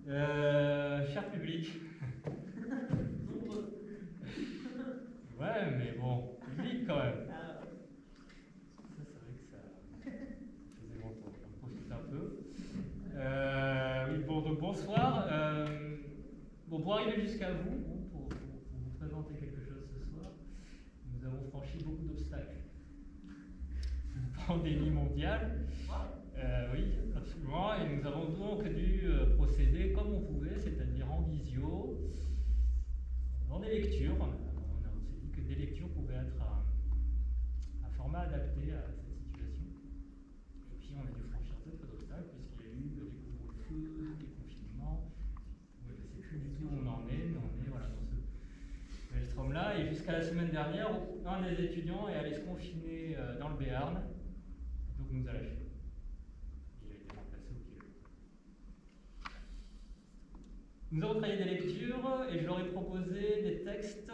Cher public. Ouais, mais bon, public quand même. Ça, c'est vrai que ça faisait longtemps. J'en profite un peu. Oui, bon, donc bonsoir. Bon, pour arriver jusqu'à vous, pour vous présenter quelque chose ce soir, nous avons franchi beaucoup d'obstacles. Une pandémie mondiale. Oui, absolument. Et nous avons donc dû procéder comme on pouvait, c'est-à-dire en visio, dans des lectures. On s'est dit que des lectures pouvaient être un format adapté à cette situation. Et puis on a dû franchir d'autres obstacles, puisqu'il y a eu des couvre-feux, des confinements. Je ne sais plus du tout où on en est, mais on est voilà, dans ce maelstrom-là. Et jusqu'à la semaine dernière, un des étudiants est allé se confiner dans le Béarn, donc nous a lâchés. Il a été remplacé au pied. Nous avons travaillé des lectures et je leur ai proposé des textes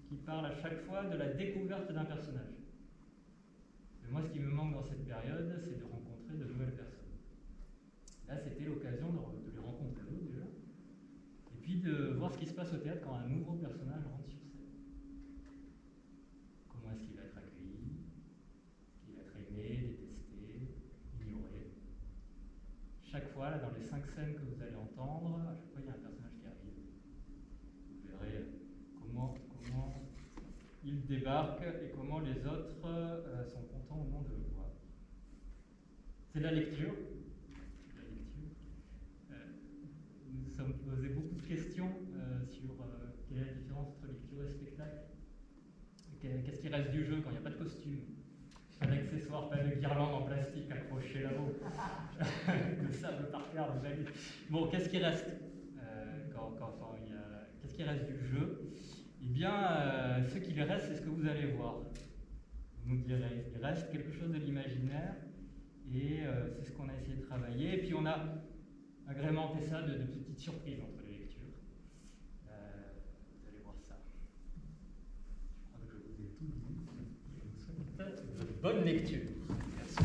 qui parlent à chaque fois de la découverte d'un personnage. Et moi, ce qui me manque dans cette période, c'est de rencontrer de nouvelles personnes. Là, c'était l'occasion de les rencontrer eux déjà, et puis de voir ce qui se passe au théâtre quand un nouveau personnage rentre sur scène. Comment est-ce qu'il va être accueilli, qu'il va être aimé, détesté, ignoré. Chaque fois, là, dans les 5 scènes que vous allez entendre, à chaque fois, il y a un personnage qui arrive. Vous verrez comment il débarque et comment les autres sont contents ou non de le voir. C'est de la lecture. Nous nous sommes posé beaucoup de questions sur quelle est la différence entre lecture et spectacle. Qu'est-ce qui reste du jeu quand il n'y a pas de costume, pas d'accessoires, pas de guirlandes en plastique accrochées là-haut, le sable par terre, vous avez. Bon, qu'est-ce qui reste qu'est-ce qui reste du jeu? Eh bien, ce qu'il reste, c'est ce que vous allez voir. Vous nous direz, il reste quelque chose de l'imaginaire, et c'est ce qu'on a essayé de travailler. Et puis on a agrémenté ça de petites surprises entre les lectures. Vous allez voir ça. Je crois que je vous ai tout dit. Je vous souhaite de bonne lecture. Merci.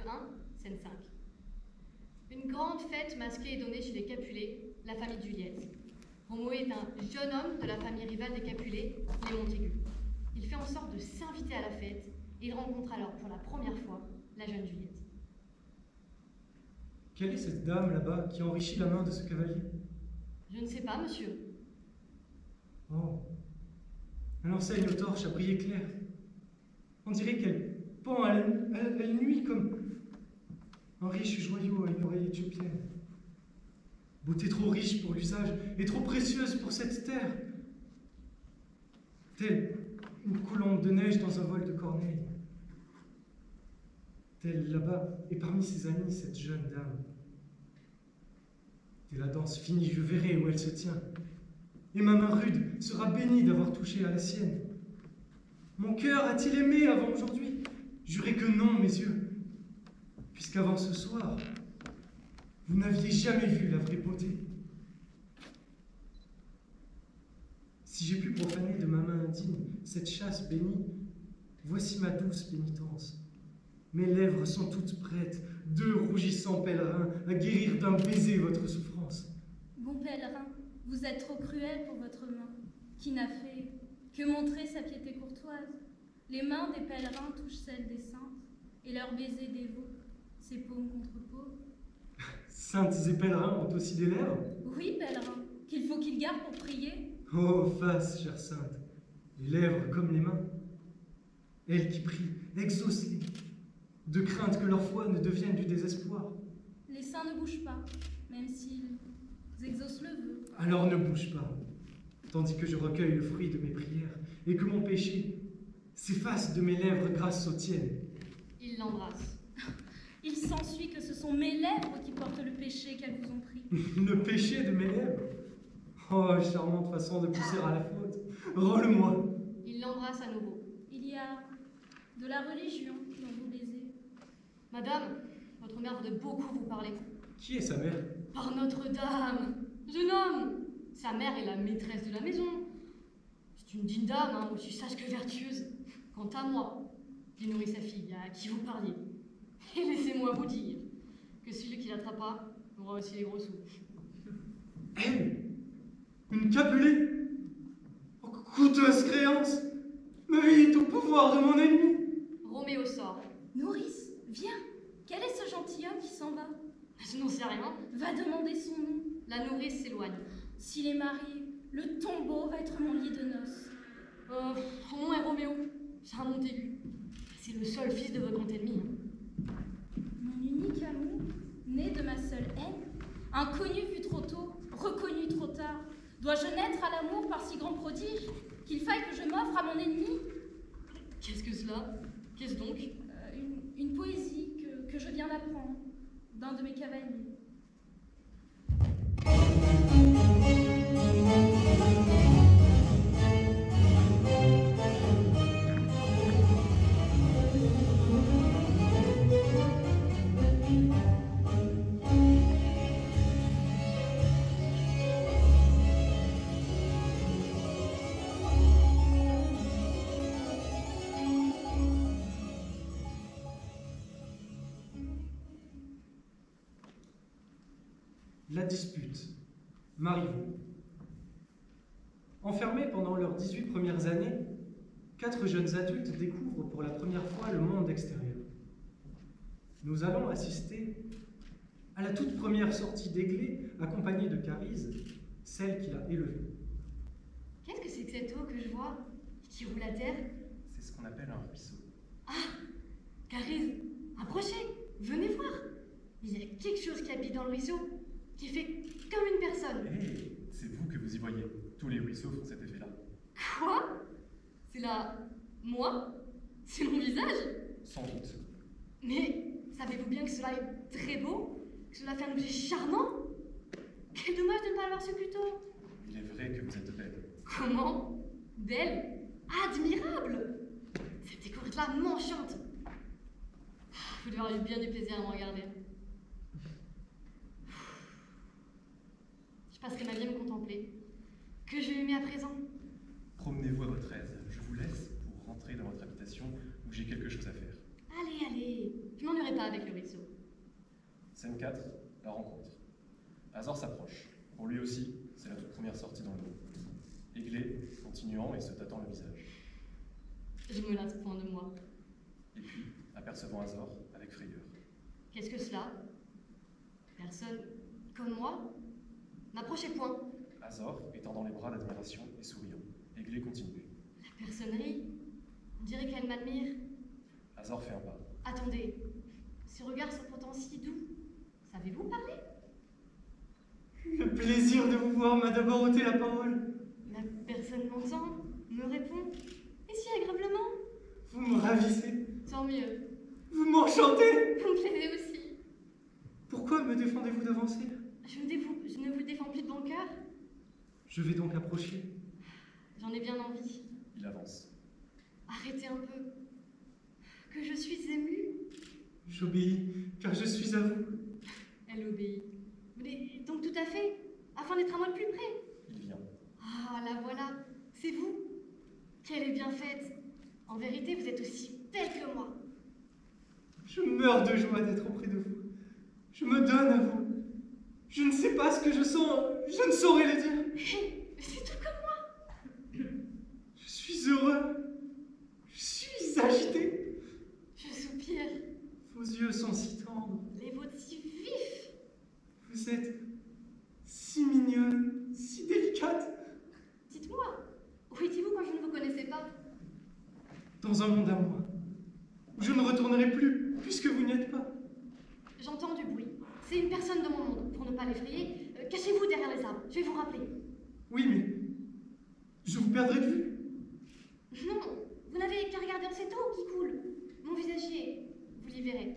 Acte 1, scène 5. Une grande fête masquée est donnée chez les Capulet, la famille de Juliette. Roméo est un jeune homme de la famille rivale des Capulet, les Montaigu. Il fait en sorte de s'inviter à la fête et il rencontre alors pour la première fois la jeune Juliette. Quelle est cette dame là-bas qui enrichit la main de ce cavalier? Je ne sais pas, monsieur. Oh, elle enseigne aux torches à briller clair. On dirait qu'elle pend à la nuit comme un riche joyau à une oreille éthiopienne. Beauté trop riche pour l'usage et trop précieuse pour cette terre. Telle une colombe de neige dans un vol de corneille. Telle là-bas et parmi ses amis cette jeune dame. Dès la danse finie, je verrai où elle se tient. Et ma main rude sera bénie d'avoir touché à la sienne. Mon cœur a-t-il aimé avant aujourd'hui? Jurez que non, mes yeux, puisqu'avant ce soir, vous n'aviez jamais vu la vraie beauté. Si j'ai pu profaner de ma main indigne cette chasse bénie, voici ma douce pénitence. Mes lèvres sont toutes prêtes, deux rougissants pèlerins, à guérir d'un baiser votre souffrance. Bon pèlerin, vous êtes trop cruel pour votre main, qui n'a fait que montrer sa piété courtoise. Les mains des pèlerins touchent celles des saintes, et leurs baisers dévots, ses paumes contre paumes. Saintes et pèlerins ont aussi des lèvres? Oui, pèlerin, qu'il faut qu'ils gardent pour prier. Oh, face, chère sainte, les lèvres comme les mains. Elles qui prient, exaucent-les, de crainte que leur foi ne devienne du désespoir. Les saints ne bougent pas, même s'ils exaucent le vœu. Alors ne bouge pas, tandis que je recueille le fruit de mes prières, et que mon péché s'efface de mes lèvres grâce aux tiennes. Il l'embrasse. Il s'ensuit que ce sont mes lèvres qui portent le péché qu'elles vous ont pris. Le péché de mes lèvres? Oh, charmante façon de pousser à la faute. Rends-le-moi. Il l'embrasse à nouveau. Il y a de la religion dans vos baisers. Madame, votre mère veut beaucoup vous parler. Qui est sa mère? Par Notre-Dame, jeune homme. Sa mère est la maîtresse de la maison. C'est une digne dame, hein, aussi sage que vertueuse. Quant à moi, j'ai nourri sa fille, à qui vous parliez. Et laissez-moi vous dire que celui qui l'attrapera aura aussi les gros sous. Elle? Une Capulet? Oh, coûteuse créance! Ma vie est au pouvoir de mon ennemi! Roméo sort. Nourrice, viens. Quel est ce gentilhomme qui s'en va? Je n'en sais rien. Va demander son nom. La nourrice s'éloigne. S'il est marié, le tombeau va être mon lit de noces. Son nom est Roméo. C'est un Montaigu. C'est le seul fils de votre grand ennemi. Mon unique amour, né de ma seule haine, inconnu vu trop tôt, reconnu trop tard. Dois-je naître à l'amour par si grand prodige qu'il faille que je m'offre à mon ennemi? Qu'est-ce que cela? Qu'est-ce donc? Une poésie que je viens d'apprendre d'un de mes cavaliers. La dispute. Marivaux. Enfermés pendant leurs 18 premières années, 4 jeunes adultes découvrent pour la première fois le monde extérieur. Nous allons assister à la toute première sortie d'Aiglé, accompagnée de Caryse, celle qui l'a élevée. Qu'est-ce que c'est que cette eau que je vois qui roule à terre? C'est ce qu'on appelle un ruisseau. Ah, Caryse, approchez, venez voir. Il y a quelque chose qui habite dans le ruisseau, qui fait comme une personne. Hé, c'est vous que vous y voyez. Tous les ruisseaux font cet effet-là. Quoi? C'est là, moi? C'est mon visage? Sans doute. Mais savez-vous bien que cela est très beau? Que cela fait un objet charmant? Quel dommage de ne pas l'avoir su plus tôt. Il est vrai que vous êtes belle. Comment? Belle? Admirable! Cette découverte-là m'enchante. Vous devez avoir eu bien du plaisir à me regarder. Je passerai ma vie à me contempler. Que je m'aimais à présent. Promenez-vous à votre aise. Je vous laisse pour rentrer dans votre habitation où j'ai quelque chose à faire. Allez, allez, je m'ennuierai pas avec le Scène 4, la rencontre. Azor s'approche. Pour lui aussi, c'est la toute première sortie dans le monde. Églé, continuant et se tâtant le visage. Je me lasse point de moi. Et puis, apercevant Azor, avec frayeur. Qu'est-ce que cela? Personne comme moi? N'approchez point. Azor, étendant les bras d'admiration et souriant. Églé continue. La personnerie. On dirait qu'elle m'admire. Azor fait un pas. Attendez. Ces regards sont pourtant si doux. Savez-vous parler? Le plaisir de vous voir m'a d'abord ôté la parole. La personne m'entend, me répond. Et si agréablement? Vous me ravissez. Tant mieux. Vous m'enchantez. Vous me plaisez aussi. Pourquoi me défendez-vous d'avancer? Je ne vous défends plus de bon cœur. Je vais donc approcher. J'en ai bien envie. Il avance. Arrêtez un peu. Que je suis émue. J'obéis, car je suis à vous. Elle obéit. Mais donc tout à fait, afin d'être à moi de plus près. Il vient. Ah, la voilà. C'est vous. Qu'elle est bien faite. En vérité, vous êtes aussi belle que moi. Je meurs de joie d'être auprès de vous. Je me donne à vous. Je ne sais pas ce que je sens, je ne saurais le dire. Hé, c'est tout comme moi. Je suis heureux. Je suis agité. Je soupire. Vos yeux sont si tendres. Les vôtres si vifs. Vous êtes si mignonne, si délicate. Dites-moi, où étiez-vous quand je ne vous connaissais pas? Dans un monde à moi, où je ne retournerai plus, puisque vous n'y êtes pas. J'entends du bruit. C'est une personne de mon monde. Pour ne pas l'effrayer, cachez-vous derrière les arbres. Je vais vous rappeler. Oui, mais je vous perdrai de vue. Non, vous n'avez qu'à regarder dans cette eau qui coule. Mon visage y est. Vous l'y verrez.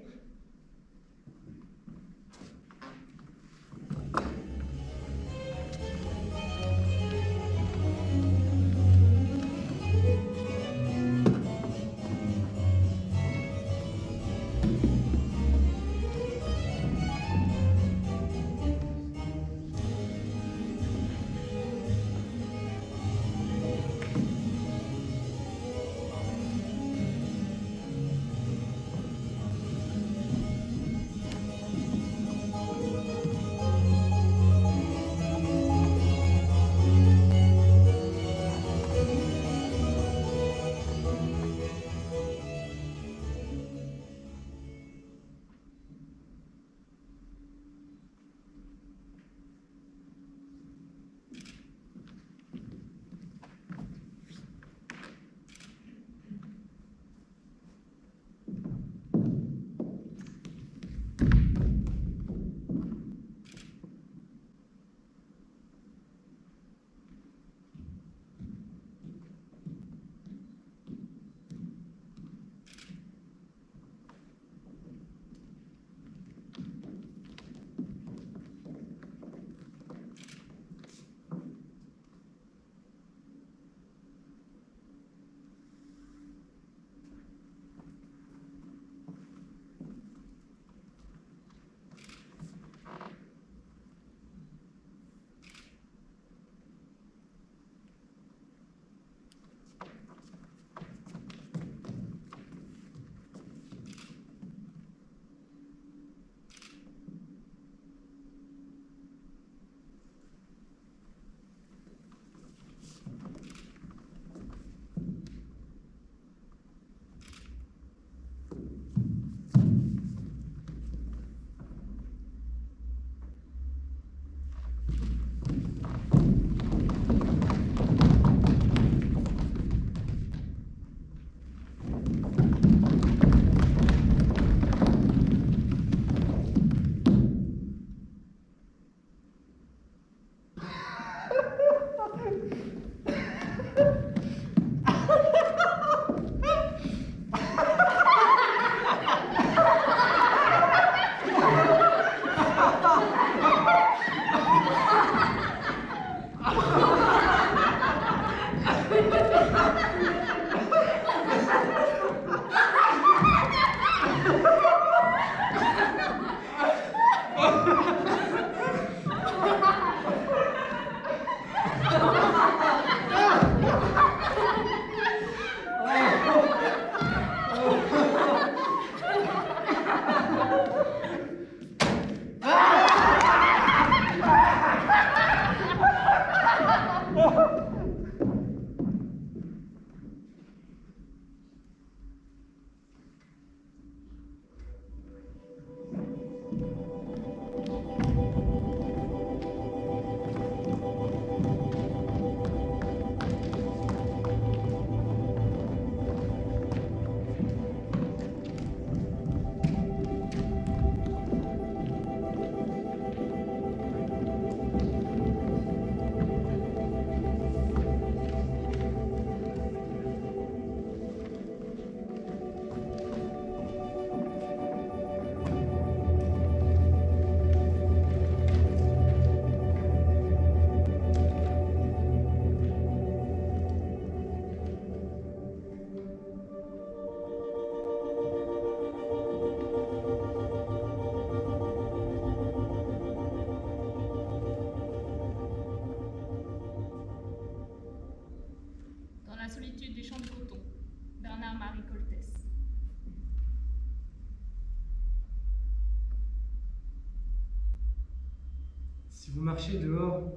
Si vous marchez dehors,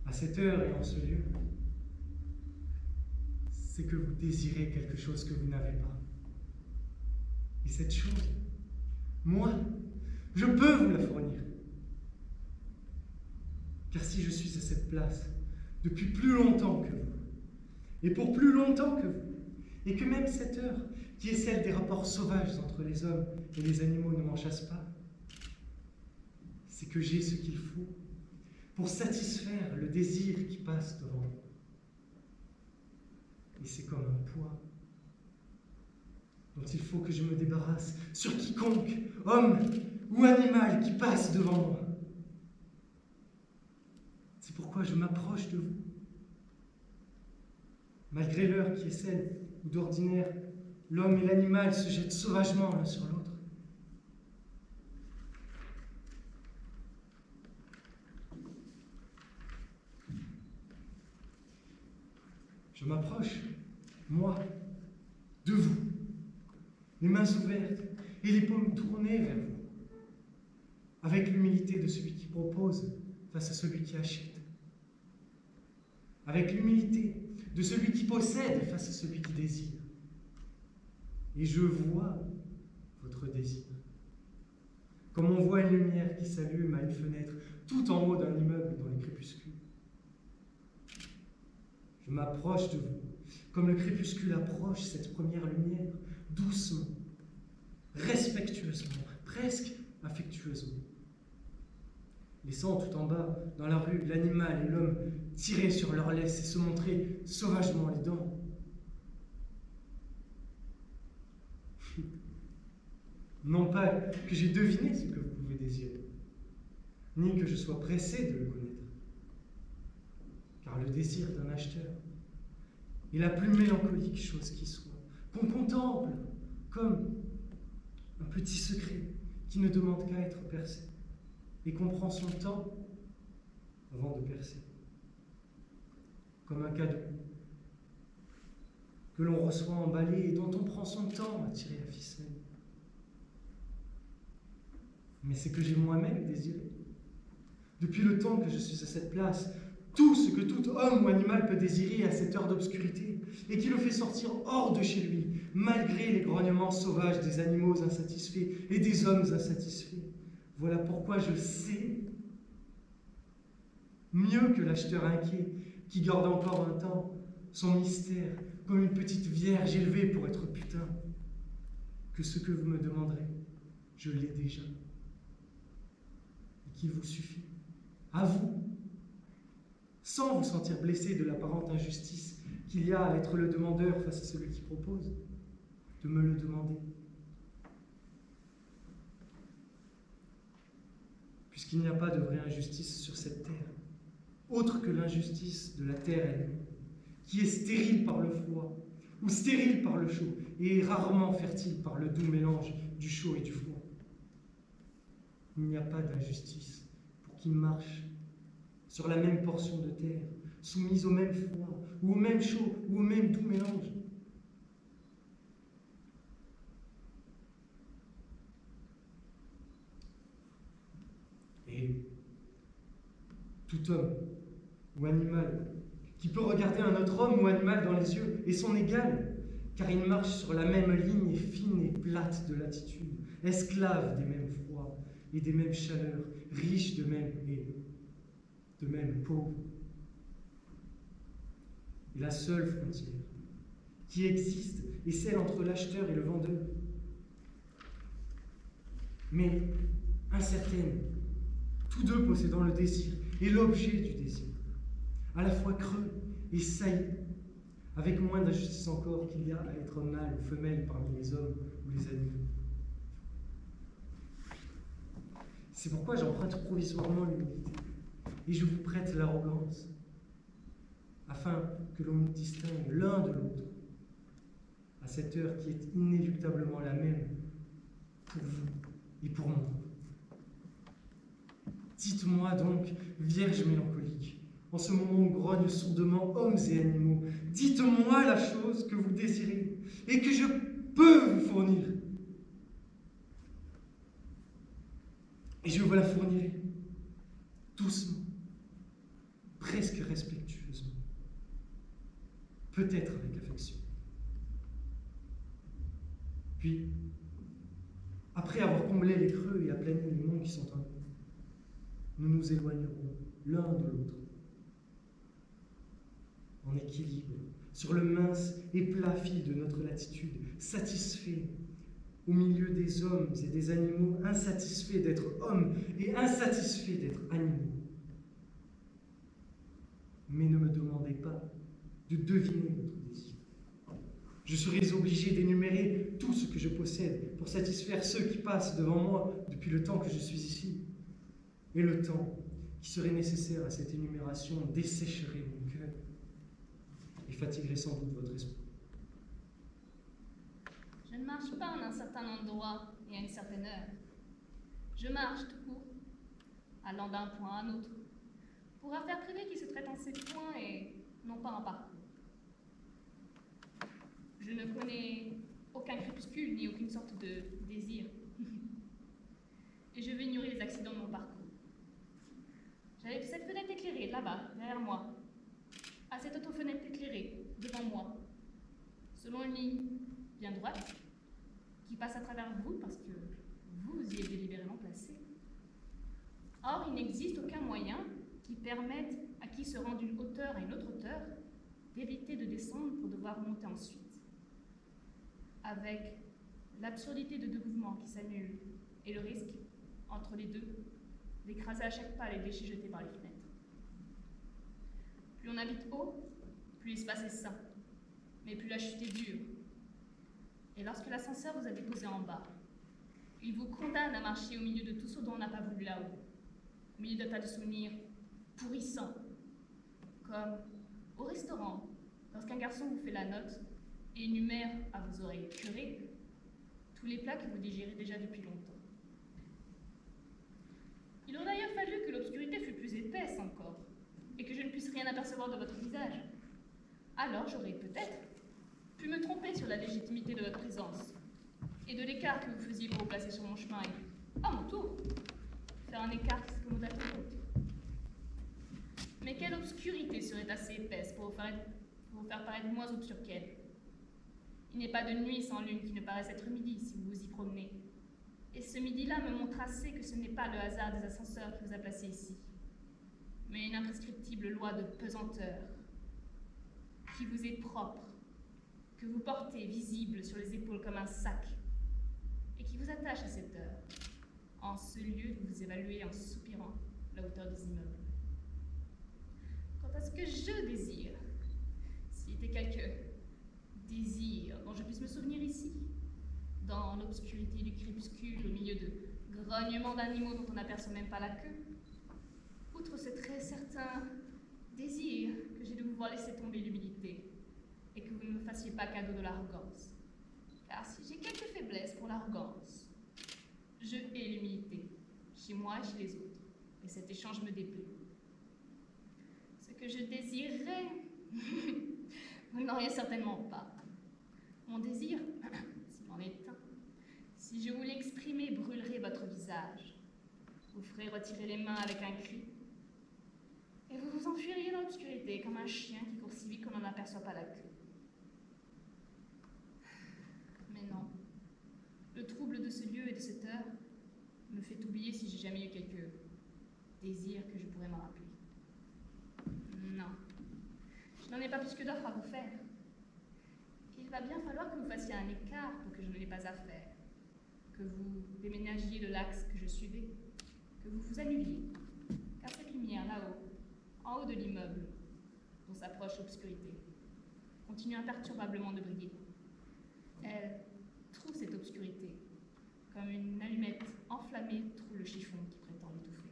à cette heure et en ce lieu, c'est que vous désirez quelque chose que vous n'avez pas. Et cette chose, moi, je peux vous la fournir. Car si je suis à cette place depuis plus longtemps que vous, et pour plus longtemps que vous, et que même cette heure, qui est celle des rapports sauvages entre les hommes et les animaux, ne m'en chasse pas, c'est que j'ai ce qu'il faut pour satisfaire le désir qui passe devant moi. Et c'est comme un poids dont il faut que je me débarrasse sur quiconque, homme ou animal, qui passe devant moi. C'est pourquoi je m'approche de vous. Malgré l'heure qui est celle où d'ordinaire l'homme et l'animal se jettent sauvagement l'un sur l'autre. Je m'approche, moi, de vous, les mains ouvertes et les paumes tournées vers vous, avec l'humilité de celui qui propose face à celui qui achète, avec l'humilité de celui qui possède face à celui qui désire. Et je vois votre désir, comme on voit une lumière qui s'allume à une fenêtre tout en haut d'un immeuble dans le crépuscule. Je m'approche de vous, comme le crépuscule approche cette première lumière, doucement, respectueusement, presque affectueusement. Laissant tout en bas, dans la rue, l'animal et l'homme tirer sur leur laisse et se montrer sauvagement les dents. Non pas que j'ai deviné ce que vous pouvez désirer, ni que je sois pressé de le connaître. Car le désir d'un acheteur est la plus mélancolique chose qui soit, qu'on contemple comme un petit secret qui ne demande qu'à être percé et qu'on prend son temps avant de percer. Comme un cadeau que l'on reçoit emballé et dont on prend son temps à tirer la ficelle. Mais c'est que j'ai moi-même désiré. Depuis le temps que je suis à cette place, tout ce que tout homme ou animal peut désirer à cette heure d'obscurité, et qui le fait sortir hors de chez lui, malgré les grognements sauvages des animaux insatisfaits et des hommes insatisfaits. Voilà pourquoi je sais, mieux que l'acheteur inquiet, qui garde encore un temps son mystère, comme une petite vierge élevée pour être putain, que ce que vous me demanderez, je l'ai déjà. Et qu'il vous suffit, à vous, sans vous sentir blessé de l'apparente injustice qu'il y a à être le demandeur face à celui qui propose, de me le demander. Puisqu'il n'y a pas de vraie injustice sur cette terre, autre que l'injustice de la terre elle-même, qui est stérile par le froid, ou stérile par le chaud, et rarement fertile par le doux mélange du chaud et du froid. Il n'y a pas d'injustice pour qui marche sur la même portion de terre, soumise au même froid, ou au même chaud, ou au même doux mélange. Et tout homme ou animal qui peut regarder un autre homme ou animal dans les yeux est son égal, car il marche sur la même ligne fine et plate de latitude, esclave des mêmes froids et des mêmes chaleurs, riche de même et de même pauvre. Et la seule frontière qui existe est celle entre l'acheteur et le vendeur. Mais incertaine, tous deux possédant le désir et l'objet du désir, à la fois creux et saillant, avec moins d'injustice encore qu'il y a à être mâle ou femelle parmi les hommes ou les animaux. C'est pourquoi j'emprunte provisoirement l'humilité et je vous prête l'arrogance, afin que l'on nous distingue l'un de l'autre, à cette heure qui est inéluctablement la même pour vous et pour moi. Dites-moi donc, Vierge mélancolique, en ce moment où grognent sourdement hommes et animaux, dites-moi la chose que vous désirez et que je peux vous fournir. Et je vous la fournirai, tous doucement, presque respectueusement, peut-être avec affection. Puis, après avoir comblé les creux et aplani les monts qui sont en nous, nous nous éloignerons l'un de l'autre, en équilibre, sur le mince et plat fil de notre latitude, satisfaits au milieu des hommes et des animaux, insatisfaits d'être hommes et insatisfaits d'être animaux. Mais ne me demandez pas de deviner votre désir. Je serais obligé d'énumérer tout ce que je possède pour satisfaire ceux qui passent devant moi depuis le temps que je suis ici. Et le temps qui serait nécessaire à cette énumération dessécherait mon cœur et fatiguerait sans doute votre esprit. Je ne marche pas en un certain endroit et à une certaine heure. Je marche tout court, allant d'un point à un autre, pour affaires privées qui se traitent en ces points et non pas en parcours. Je ne connais aucun crépuscule ni aucune sorte de désir. Et je vais ignorer les accidents de mon parcours. J'avais cette fenêtre éclairée, là-bas, derrière moi, à cette autre fenêtre éclairée, devant moi, selon une ligne bien droite, qui passe à travers vous parce que vous y êtes délibérément placé. Or, il n'existe aucun moyen qui permette à qui se rend d'une hauteur à une autre hauteur d'éviter de descendre pour devoir monter ensuite, avec l'absurdité de deux mouvements qui s'annulent et le risque, entre les deux, d'écraser à chaque pas les déchets jetés par les fenêtres. Plus on habite haut, plus l'espace est sain, mais plus la chute est dure. Et lorsque l'ascenseur vous a déposé en bas, il vous condamne à marcher au milieu de tout ce dont on n'a pas voulu là-haut, au milieu d'un tas de souvenirs pourrissants, comme au restaurant, lorsqu'un garçon vous fait la note et énumère à vos oreilles curées tous les plats que vous digérez déjà depuis longtemps. Il aurait d'ailleurs fallu que l'obscurité fût plus épaisse encore, et que je ne puisse rien apercevoir de votre visage. Alors j'aurais peut-être pu me tromper sur la légitimité de votre présence, et de l'écart que vous faisiez pour vous placer sur mon chemin, et, à mon tour, faire un écart qui se commode à tout le monde. Mais quelle obscurité serait assez épaisse pour vous faire paraître moins obscur qu'elle? Il n'est pas de nuit sans lune qui ne paraisse être midi si vous vous y promenez. Et ce midi-là me montre assez que ce n'est pas le hasard des ascenseurs qui vous a placé ici, mais une imprescriptible loi de pesanteur qui vous est propre, que vous portez visible sur les épaules comme un sac, et qui vous attache à cette heure, en ce lieu de vous évaluer en soupirant la hauteur des immeubles. Quant à ce que je désire, s'il était quelque désir dont je puisse me souvenir ici, dans l'obscurité du crépuscule, au milieu de grognements d'animaux dont on n'aperçoit même pas la queue, outre ce très certain désir que j'ai de vous voir laisser tomber l'humilité, et que vous ne me fassiez pas cadeau de l'arrogance. Car si j'ai quelques faiblesses pour l'arrogance, je hais l'humilité, chez moi et chez les autres, et cet échange me déplaît. Ce que je désirerais, vous n'auriez certainement pas. Mon désir, s'il en est un, si je voulais l'exprimer, brûlerait votre visage, vous ferait retirer les mains avec un cri, et vous vous enfuiriez dans l'obscurité comme un chien qui court si vite qu'on n'en aperçoit pas la queue. Mais non, le trouble de ce lieu et de cette heure me fait oublier si j'ai jamais eu quelques désirs que je pourrais m'en rappeler. Non, je n'en ai pas plus que d'offres à vous faire. Il va bien falloir que vous fassiez un écart pour que je ne l'ai pas à faire, que vous déménagiez de l'axe que je suivais, que vous vous annuliez, car cette lumière là-haut, en haut de l'immeuble, dont s'approche l'obscurité, continue imperturbablement de briller. Elle trouve cette obscurité comme une allumette enflammée trouve le chiffon qui prétend l'étouffer.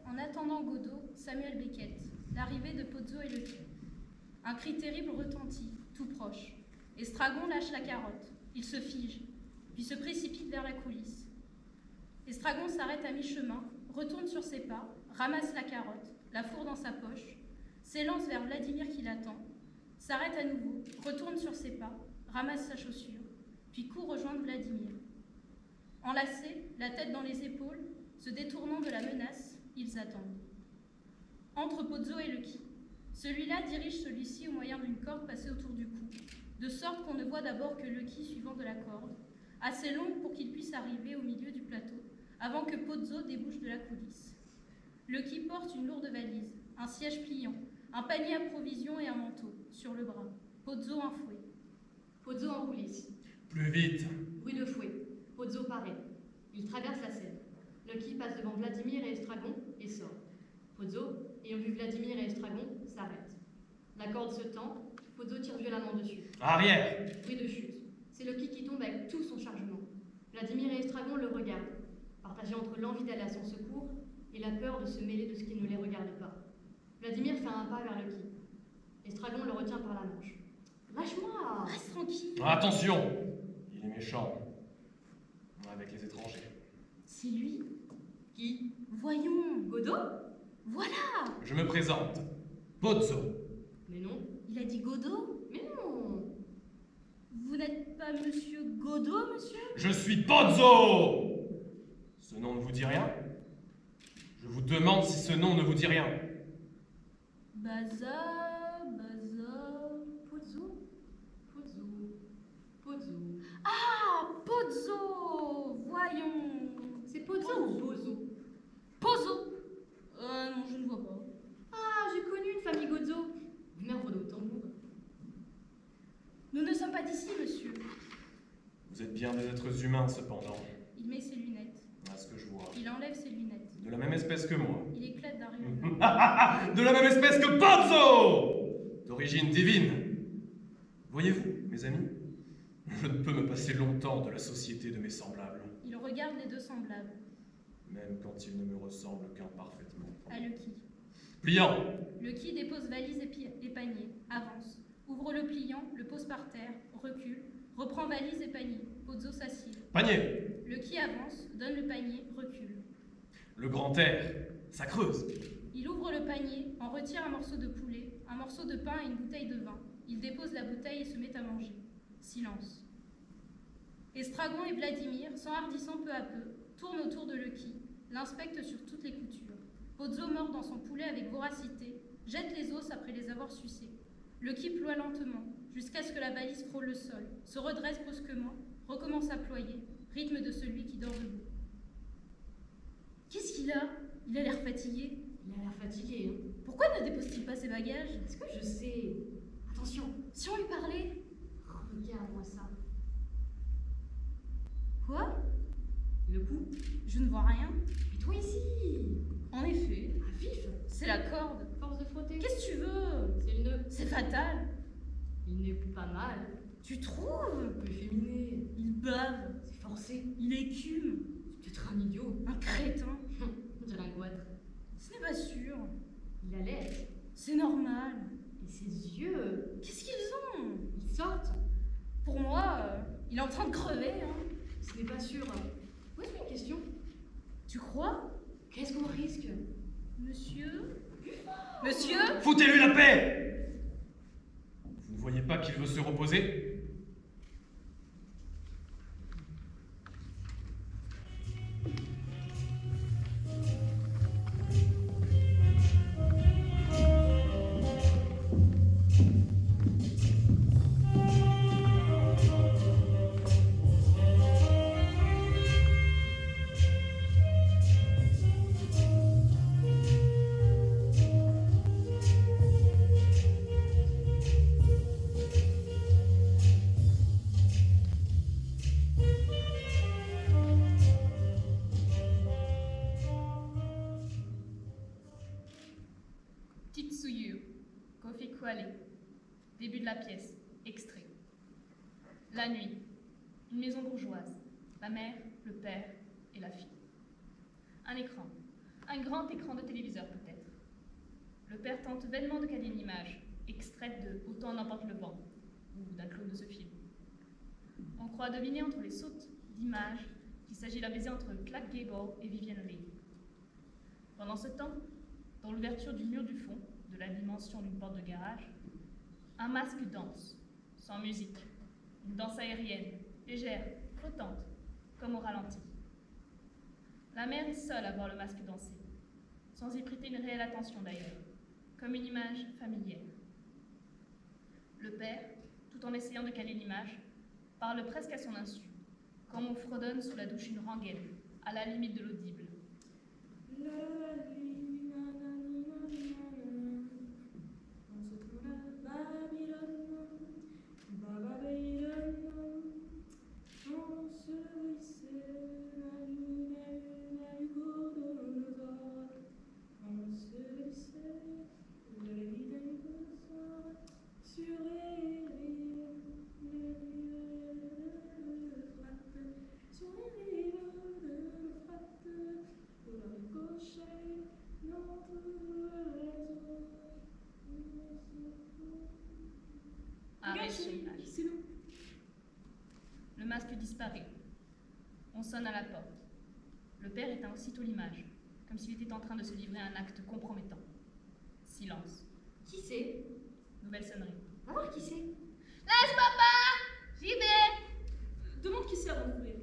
En attendant Godot, Samuel Beckett, l'arrivée de Pozzo et Lucky. Un cri terrible retentit, tout proche. Estragon lâche la carotte. Il se fige, puis se précipite vers la coulisse. Estragon s'arrête à mi-chemin, retourne sur ses pas, ramasse la carotte, la fourre dans sa poche, s'élance vers Vladimir qui l'attend, s'arrête à nouveau, retourne sur ses pas, ramasse sa chaussure, puis court rejoindre Vladimir. Enlacés, la tête dans les épaules, se détournant de la menace, ils attendent. Entre Pozzo et Lucky. Celui-là dirige celui-ci au moyen d'une corde passée autour du cou, de sorte qu'on ne voit d'abord que Lucky suivant de la corde, assez longue pour qu'il puisse arriver au milieu du plateau, avant que Pozzo débouche de la coulisse. Lucky porte une lourde valise, un siège pliant, un panier à provisions et un manteau, sur le bras. Pozzo un fouet. Pozzo en coulisse. Plus vite. Bruit de fouet. Pozzo paraît. Il traverse la scène. Lucky passe devant Vladimir et Estragon et sort. Pozzo, ayant vu Vladimir et Estragon, s'arrête. La corde se tend, Pozzo tire violemment dessus. Arrière. Bruit de chute. C'est Lucky qui tombe avec tout son chargement. Vladimir et Estragon le regardent, partagés entre l'envie d'aller à son secours et la peur de se mêler de ce qui ne les regarde pas. Vladimir fait un pas vers Lucky. Estragon le retient par la manche. Lâche-moi! Reste tranquille. Attention. Il est méchant. Avec les étrangers. C'est lui. Qui? Voyons. Godot? Voilà. Je me présente. Pozzo. Mais non. Il a dit Godot. Mais non! Vous n'êtes pas monsieur Godot, monsieur? Je suis Pozzo. Ce nom ne vous dit rien? Je vous demande si ce nom ne vous dit rien. Baza. Pozzo? Pozzo. Ah, Pozzo. Voyons. C'est Pozzo ou Bozo? Pozzo. Non, je ne vois pas. Ah, j'ai connu une famille Gozzo. Merde au tambour. Nous ne sommes pas d'ici, monsieur. Vous êtes bien des êtres humains, cependant. Il met ses lunettes. À ce que je vois. Il enlève ses lunettes. De la même espèce que moi. Il éclate d'un rire. De la même espèce que Pozzo! D'origine divine. Voyez-vous, mes amis, je ne peux me passer longtemps de la société de mes semblables, Il regarde les deux semblables. même quand ils ne me ressemblent qu'imparfaitement. À Lucky. Pliant. Lucky dépose valise et panier, avance, ouvre le pliant, le pose par terre, recule, reprend valise et panier. Pozzo s'assied. Panier. Lucky avance, donne le panier, recule. Le grand air, ça creuse. Il ouvre le panier, en retire un morceau de poulet, un morceau de pain et une bouteille de vin. Il dépose la bouteille et se met à manger. Silence. Estragon et Vladimir, s'enhardissant peu à peu, tournent autour de Lucky, l'inspectent sur toutes les coutures. Pozzo mord dans son poulet avec voracité, jette les os après les avoir sucés. Lucky ploie lentement, jusqu'à ce que la valise frôle le sol, se redresse brusquement, recommence à ployer, rythme de celui qui dort debout. Qu'est-ce qu'il a? Il a l'air fatigué. Il a l'air fatigué, hein. Pourquoi ne dépose-t-il pas ses bagages? Est-ce que je sais? Attention, Si on lui parlait? regarde-moi ça. Quoi? Le coup? Je ne vois rien. Et toi ici? En effet, À vif? c'est la corde. Force de frotter? Qu'est-ce que tu veux? C'est le nœud. C'est fatal. Il n'est pas mal. Tu trouves? Un peu efféminé. Il bave. C'est forcé. Il écume. C'est peut-être un idiot. Un crétin. On dirait un goitre. Ce n'est pas sûr. Il allait. C'est normal. Et ses yeux, Qu'est-ce qu'ils ont? ils sortent. Pour moi, il est en train de crever. Hein. Ce n'est pas sûr. Pose-moi une question. Tu crois? Qu'est-ce qu'on risque? Monsieur? Monsieur? Foutez-lui la paix! Vous ne voyez pas qu'il veut se reposer? Titsuyu, Kofi Kuale. Début de la pièce. Extrait. La nuit. Une maison bourgeoise. La mère, le père et la fille. Un écran. Un grand écran de téléviseur peut-être. Le père tente vainement de caler une image, extraite de Autant n'emporte le vent, ou d'un clone de ce film. On croit deviner entre les sautes d'images qu'il s'agit d'un baiser entre Clark Gable et Vivian Leigh. Pendant ce temps, dans l'ouverture du mur du fond, de la dimension d'une porte de garage, un masque danse, sans musique, une danse aérienne, légère, flottante, comme au ralenti. La mère est seule à voir le masque danser, sans y prêter une réelle attention d'ailleurs, comme une image familière. Le père, tout en essayant de caler l'image, parle presque à son insu, comme on fredonne sous la douche une rengaine, à la limite de l'audible. Arrête sur l'image. Le masque disparaît. On sonne à la porte. Le père éteint aussitôt l'image, comme s'il était en train de se livrer à un acte compromettant. Silence. Qui c'est? Nouvelle sonnerie. Va voir qui c'est. Laisse papa! J'y vais! Demande qui c'est avant d'ouvrir.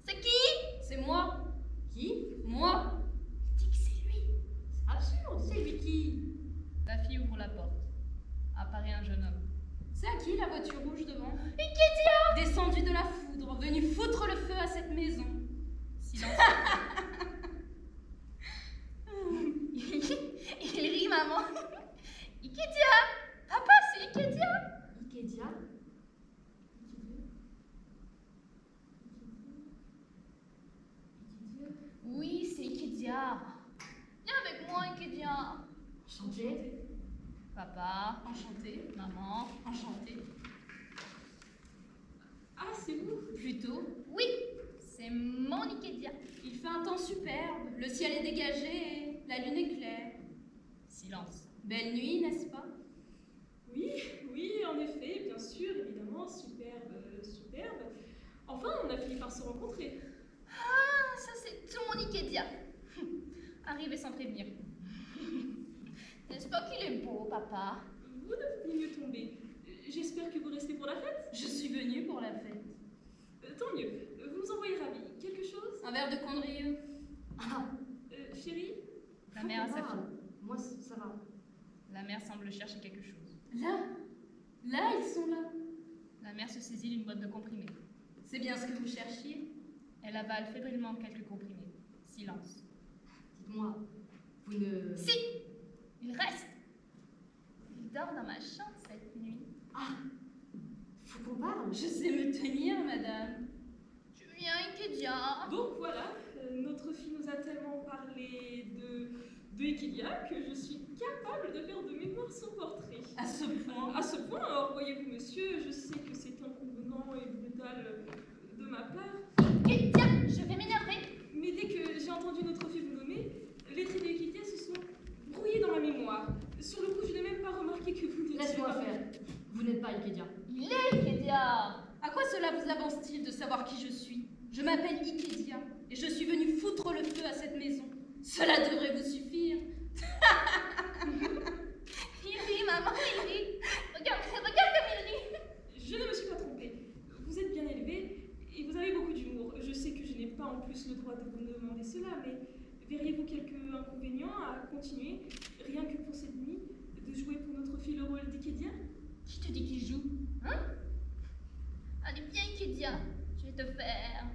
C'est qui? C'est moi. Qui? Moi. Dis que c'est lui. C'est absurde. C'est lui qui? La fille ouvre la porte. Apparaît un jeune homme. C'est à qui la voiture rouge devant? Ikedia! Descendu de la foudre, venu foutre le feu à cette maison. Silence. Il rit, maman. Ikedia! Papa, c'est Ikedia! Ikedia? Oui, c'est Ikedia. Viens avec moi, Ikedia. Enchantée. Papa, Enchantée. maman, Enchantée. Ah, c'est vous? plutôt. Oui, c'est mon Ikedia. Il fait un temps superbe, le ciel est dégagé et la lune est claire. Silence. Belle nuit, n'est-ce pas? Oui, oui, en effet, bien sûr, évidemment, superbe, superbe. Enfin, on a fini par se rencontrer. Ah, ça c'est tout mon Ikedia. Arrivé sans prévenir. N'est-ce pas qu'il est beau, papa? Vous ne pouvez mieux tomber. J'espère que vous restez pour la fête. Je suis venue pour la fête. Tant mieux. Vous nous envoyez ravis. Quelque chose Un verre de condrieux. Ah, Chérie? La mère à sa fille. Moi, ça va. La mère semble chercher quelque chose. Là, ils sont là. La mère se saisit d'une boîte de comprimés. C'est bien ce que vous cherchiez. Elle avale fébrilement quelques comprimés. Silence. Dites-moi, vous ne... Si! Il reste! Il dort dans ma chambre cette nuit. Ah, faut qu'on parle. Je sais me tenir, madame. Je viens, Ikedia. Donc voilà, notre fille nous a tellement parlé de Equidia que je suis capable de faire de mémoire son portrait. À ce point. À ce point, alors voyez-vous monsieur, je sais que c'est inconvenant et brutal de ma part, Ikedia, je vais m'énerver. mais dès que j'ai entendu notre fille vous nommer, les traits d'Equidia se sont brouillés dans ma mémoire. Sur le coup, je n'ai même pas remarqué que vous n'étiez Laisse-moi pas... faire. Vous n'êtes pas Ikedia. Il est Ikedia. À quoi cela vous avance-t-il de savoir qui je suis? Je m'appelle Ikedia et je suis venue foutre le feu à cette maison. Cela devrait vous suffire. Il rit, maman, il rit. Regarde comme il rit. Je ne me suis pas trompée. Vous êtes bien élevé et vous avez beaucoup d'humour. Je sais que je n'ai pas en plus le droit de vous demander cela, mais verriez-vous quelques inconvénients à continuer, rien que pour cette nuit, de jouer pour notre fille le rôle d'Ikedia? Qui te dit qu'il joue? Hein? Allez, viens, Ikedia. Je vais te faire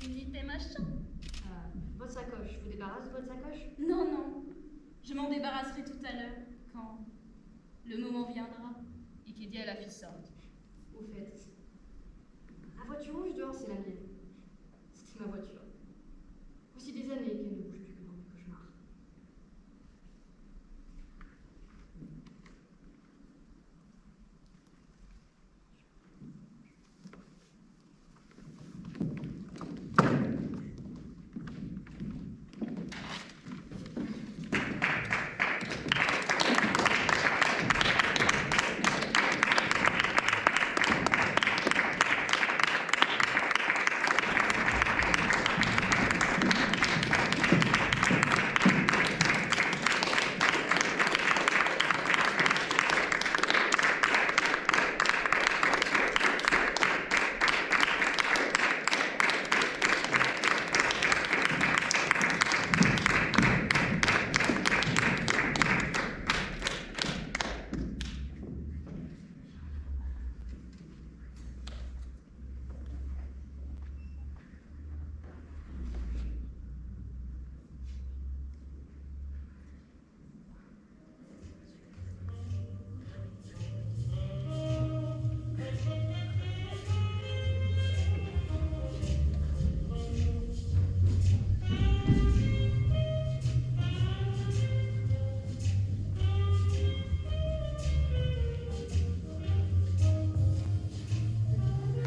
visiter ma chambre. Votre sacoche, je vous débarrasse de votre sacoche? Non, non. Je m'en débarrasserai tout à l'heure, quand le moment viendra. Ikedia est la fille sorte. Au fait, la voiture rouge dehors, c'est la mienne. C'était ma voiture. Voici des années qu'elle ne bouge plus que dans mes cauchemars.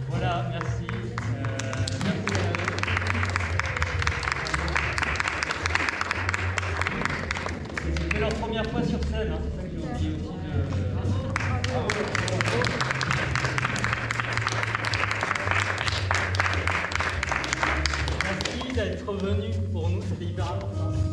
Voilà, merci. Merci à eux. C'était leur première fois sur scène, hein. C'est ça que j'ai oublié aussi de... Bravo. Merci d'être venu pour nous, c'était hyper important.